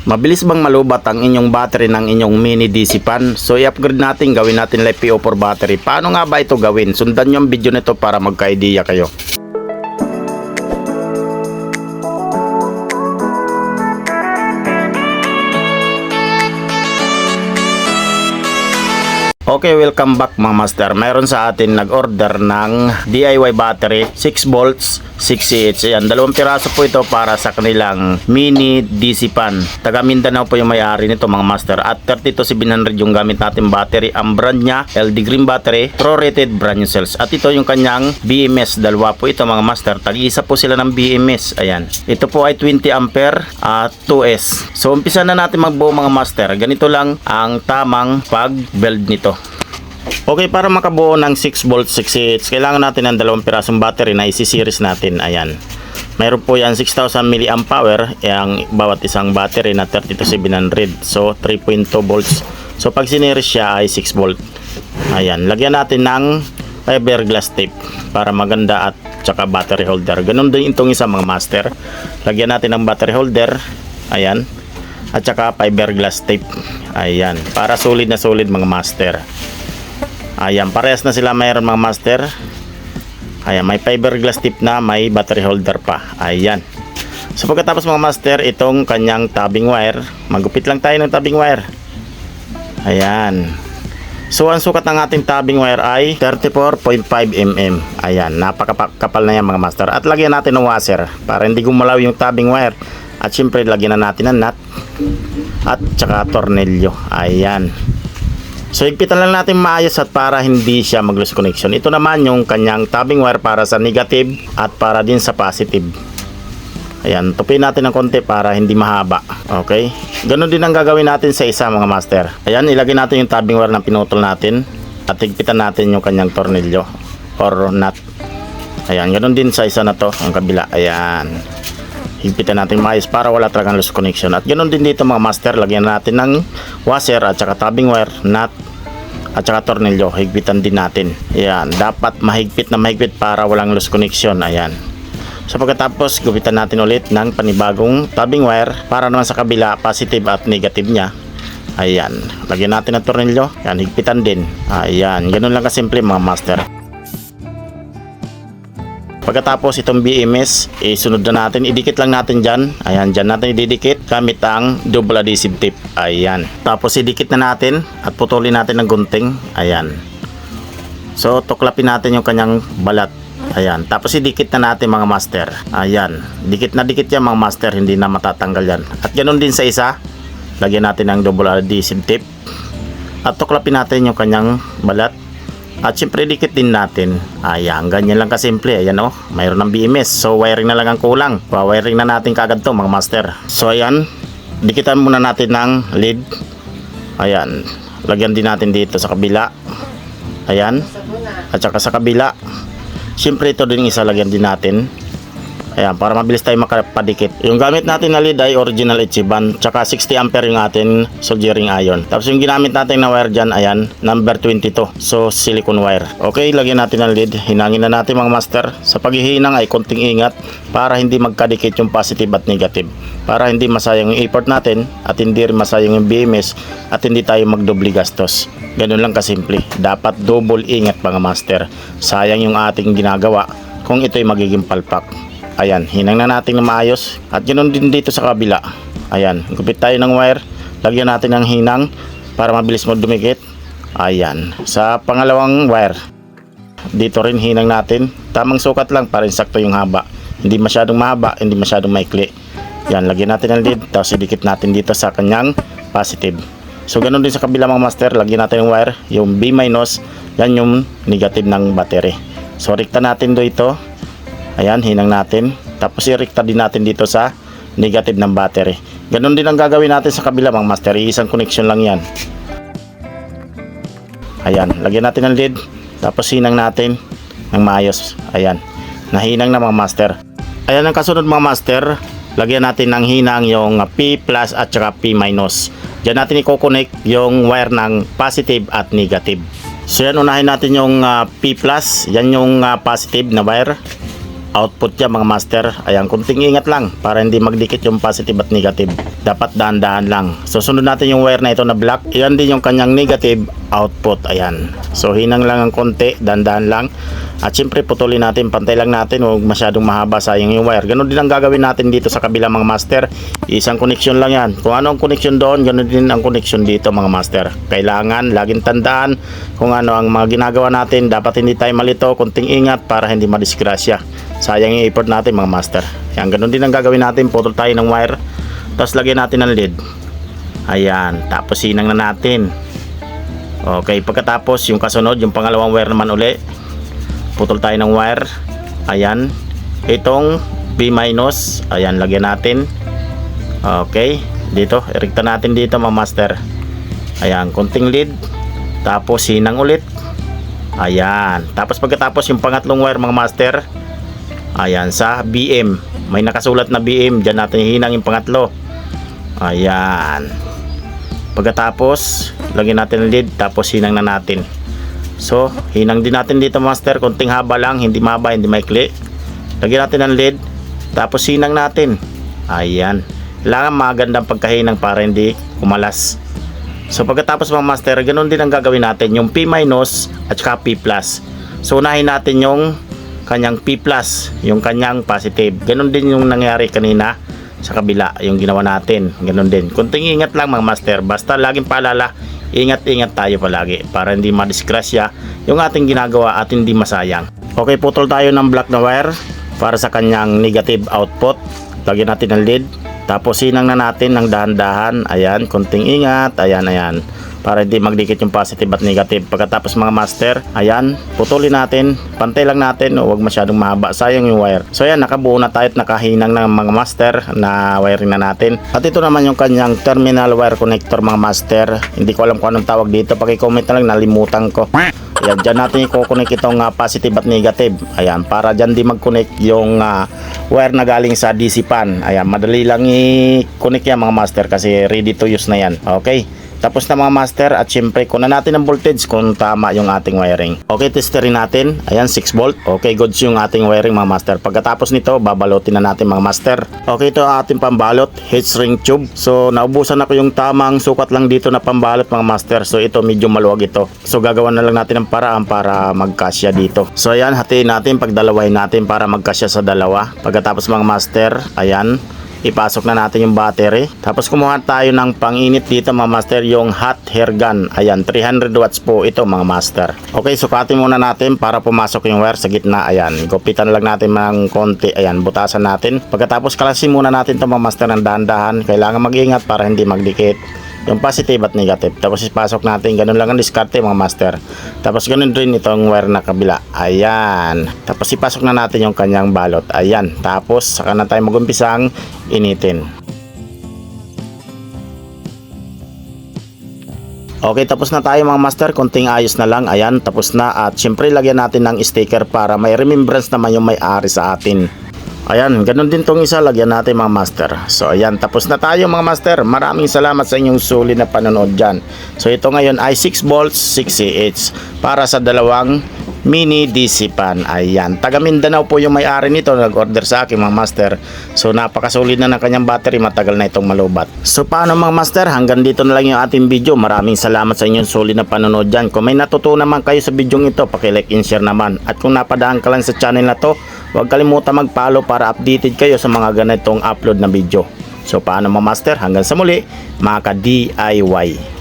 Mabilis bang malubat ang inyong battery ng inyong mini DC fan? So i-upgrade natin, gawin natin LiFePO4 battery. Paano nga ba ito gawin? Sundan nyo ang video nito para magka-idea kayo. Okay, welcome back mga master. Mayroon sa atin nag-order ng DIY battery 6 volts 6CH. Ayan, 2 piraso po ito para sa kanilang mini DC fan. Taga Mindanao po yung may-ari nito mga master. At 32700 yung gamit natin battery. Ang brand niya LD Green battery, Pro rated brand new cells. At ito yung kanyang BMS. Dalawa po ito mga master. Tag-isa po sila ng BMS. Ayan, ito po ay 20 ampere 2S. So umpisa na natin magbuo mga master. Ganito lang ang tamang pag-build nito. Okay, para makabuo ng 6 volts 6 kailangan natin ng 2 pirasong battery na isi-series natin. Ayan, mayroon po yan 6000 mAh ang bawat isang battery na 32700. So 3.2 volts. So pag sineries siya ay 6 volt. Ayan, lagyan natin ng fiberglass tape para maganda at saka battery holder. Ganun din itong isa mga master. Lagyan natin ng battery holder. Ayan, at saka fiberglass tape. Ayan, para solid na solid mga master. Ayan, parehas na sila mayroon mga master. Ayan, may fiberglass tip na, may battery holder pa. Ayan. So pagkatapos mga master, itong kanyang tabbing wire. Magupit lang tayo ng tabbing wire. Ayan. So ang sukat ng ating tabbing wire ay 34.5 mm. Ayan, napakapal na yan mga master. At lagyan natin ng washer para hindi gumalaw yung tabbing wire. At syempre lagyan na natin ng nut at saka tornilyo. Ayan. So higpitan lang natin maayos at para hindi siya mag-lose connection. Ito naman yung kanyang tabbing wire para sa negative at para din sa positive. Ayan, tupin natin ng konti para hindi mahaba. Okay, ganun din ang gagawin natin sa isa mga master. Ayan, ilagay natin yung tabbing wire na pinutol natin at higpitan natin yung kanyang tornilyo or nut. Ayan, ganun din sa isa na to, ang kabila. Ayan, higpitan natin maayos para wala talagang loose connection. At ganoon din dito mga master, lagyan natin ng washer at saka tabbing wire, nut at saka tornilyo. Higpitan din natin. Ayan, dapat mahigpit na mahigpit para walang loose connection. Ayan. So pagkatapos, gupitan natin ulit ng panibagong tabbing wire para naman sa kabila, positive at negative niya. Ayan, lagyan natin ng tornilyo. Ayan, higpitan din. Ayan, ganoon lang kasimple mga master. Pagkatapos itong BMS, isunod na natin, idikit lang natin dyan. Ayan, dyan natin ididikit gamit ang double adhesive tape. Ayan, tapos idikit na natin at putulin natin ng gunting. Ayan, so tuklapin natin yung kanyang balat. Ayan, tapos idikit na natin mga master. Ayan, dikit na dikit yan mga master, hindi na matatanggal yan. At ganoon din sa isa, lagyan natin ng double adhesive tape at tuklapin natin yung kanyang balat. At syempre dikit din natin. Ayan, ganyan lang kasimple. Ayan o, mayroon ng BMS. So wiring na lang ang kulang. Pa-wiring na natin kagad to mga master. So ayan, dikitan muna natin ng lead. Ayan, lagyan din natin dito sa kabila. Ayan, at saka sa kabila. Syempre ito din isa, lagyan din natin. Ayan, para mabilis tayo makapadikit. Yung gamit natin na lead ay original Ichiban. Tsaka 60 ampere yung ating soldering iron. Tapos yung ginamit natin na wire dyan, ayan, number 22. So, silicone wire. Okay, lagyan natin ng lead. Hinangin na natin mga master. Sa paghihinang ay konting ingat para hindi magkadikit yung positive at negative. Para hindi masayang yung effort natin at hindi rin masayang yung BMS at hindi tayo magdobli gastos. Ganun lang kasimple. Dapat double ingat mga master. Sayang yung ating ginagawa kung ito'y magiging palpak. Ayan, hinang na natin ng maayos. At ganoon din dito sa kabila. Ayan, gupit tayo ng wire. Lagyan natin ng hinang para mabilis mo dumikit. Ayan, sa pangalawang wire, dito rin hinang natin. Tamang sukat lang para sakto yung haba. Hindi masyadong mahaba, hindi masyadong maikli. Yan, lagyan natin ng lead. Tapos idikit natin dito sa kanyang positive. So ganoon din sa kabila mga master. Lagyan natin yung wire, yung B-. Yan yung negative ng battery. So rekta natin dito. Ayan, hinang natin. Tapos i-rekta din natin dito sa negative ng battery. Ganon din ang gagawin natin sa kabila mga master. Isang connection lang yan. Ayan, lagyan natin ng lead. Tapos hinang natin ng maayos. Ayan, nahinang na mga master. Ayan ang kasunod mga master. Lagyan natin ng hinang yung P plus at saka P minus. Diyan natin i-connect yung wire ng positive at negative. So yan, unahin natin yung P plus. Yan yung positive na wire. output niya mga master. Ayan, kunting ingat lang para hindi magdikit yung positive at negative. Dapat dahan-dahan lang. So sunod natin yung wire na ito na black. Yan din yung kanyang negative output. Ayan. So hinang lang ang konti, dahan-dahan lang. At syempre putulin natin, pantay lang natin, huwag masyadong mahaba, sayang yung wire. Ganun din ang gagawin natin dito sa kabila mga master. Isang connection lang yan. Kung ano ang connection doon, ganun din ang connection dito mga master. Kailangan laging tandaan kung ano ang mga ginagawa natin. Dapat hindi tayo malito, kunting ingat para hindi madisgrasya. Sayang yung effort natin mga master. Yan, ganun din ang gagawin natin, putol tayo ng wire. Tapos lagyan natin ng lead. Ayan, tapos sinang na natin. Okay, pagkatapos yung kasunod, yung pangalawang wire naman uli. Putol tayo ng wire. Ayan, itong B-, ayan, lagyan natin. Okay, dito, irikta natin dito mga master. Ayan, konting lead. Tapos sinang ulit. Ayan, tapos pagkatapos yung pangatlong wire mga master. Ayan, sa BM, may nakasulat na BM, dyan natin hinang yung pangatlo. Ayan, pagkatapos lagyan natin ng lead, tapos hinang na natin. So hinang din natin dito master, konting haba lang, hindi mahaba, hindi maikli. Lagyan natin ng lead, tapos hinang natin. Ayan, kailangan magandang pagkahinang para hindi kumalas. So pagkatapos mga master, ganun din ang gagawin natin, yung P- at saka P+. So unahin natin yung kanyang P+, yung kanyang positive. Ganun din yung nangyari kanina sa kabila, yung ginawa natin. Ganun din, kunting ingat lang mga master. Basta laging paalala, ingat-ingat tayo palagi para hindi madisgrasya yung ating ginagawa at hindi masayang. Okay, putol tayo ng black na wire para sa kanyang negative output. Lagyan natin ng lead, tapos sinang na natin ng dahan-dahan. Ayan, kunting ingat. Ayan, ayan, para hindi magdikit yung positive at negative. Pagkatapos mga master, ayan, putulin natin, pantay lang natin, huwag masyadong mahaba, sayang yung wire. So ayan, nakabuo na tayo at nakahinang ng mga master na wiring na natin. At ito naman yung kanyang terminal wire connector mga master. Hindi ko alam kung anong tawag dito, paki-comment na lang, nalimutan ko. Ayan, dyan natin i-connect itong positive at negative. Ayan, para dyan di mag-connect yung wire na galing sa DC pan. Ayan, madali lang i-connect yan mga master kasi ready to use na yan. Okay, tapos na mga master, at syempre kunan natin ang voltage kung tama yung ating wiring. Okay, testerin natin. Ayan, 6 volt. Okay, goods yung ating wiring mga master. Pagkatapos nito, babalotin na natin mga master. Okay, ito ang ating pambalot, heat-shrink tube. So naubusan ako yung tamang sukat lang dito na pambalot mga master. So ito medyo maluwag ito. So gagawa na lang natin ng paraan para magkasya dito. So ayan, hatiin natin, pagdalawahin natin para magkasya sa dalawa. Pagkatapos mga master, ayan, ipasok na natin yung battery. Tapos kumuha tayo ng panginit dito mga master, yung hot hair gun. Ayan, 300 watts po ito mga master. Okay, sukatin muna natin para pumasok yung wire sa gitna. Ayan, gupitan lang natin ng konti. Ayan, butasan natin. Pagkatapos kalasin muna natin ito mga master ng dahan-dahan. Kailangan mag-ingat para hindi magdikit yung positive at negative. Tapos ipasok natin, ganun lang ang diskarte mga master. Tapos ganun rin itong wire na kabila. Ayan, tapos ipasok na natin yung kanyang balot. Ayan, tapos saka na tayo mag-umpisang initin. Okay, tapos na tayo mga master, konting ayos na lang. Ayan, tapos na. At syempre lagyan natin ng sticker para may remembrance naman yung may-ari sa atin. Ayan, ganun din tong isa, lagyan natin mga master. So ayan, tapos na tayo mga master. Maraming salamat sa inyong sulit na panonood dyan. So ito ngayon ay 6 volts 6Ah para sa dalawang mini DC pan. Ayan, taga Mindanao po yung may-ari nito, nag-order sa akin mga master. So napakasulit na ng kanyang battery, matagal na itong malubat. So paano mga master, hanggang dito na lang yung ating video. Maraming salamat sa inyong sulit na panonood dyan. Kung may natutunan naman kayo sa video ito, paki-like and share naman. At kung napadaan ka lang sa channel na to, huwag kalimutan mag-follow para updated kayo sa mga ganitong upload na video. So paano mga master, hanggang sa muli mga ka-DIY.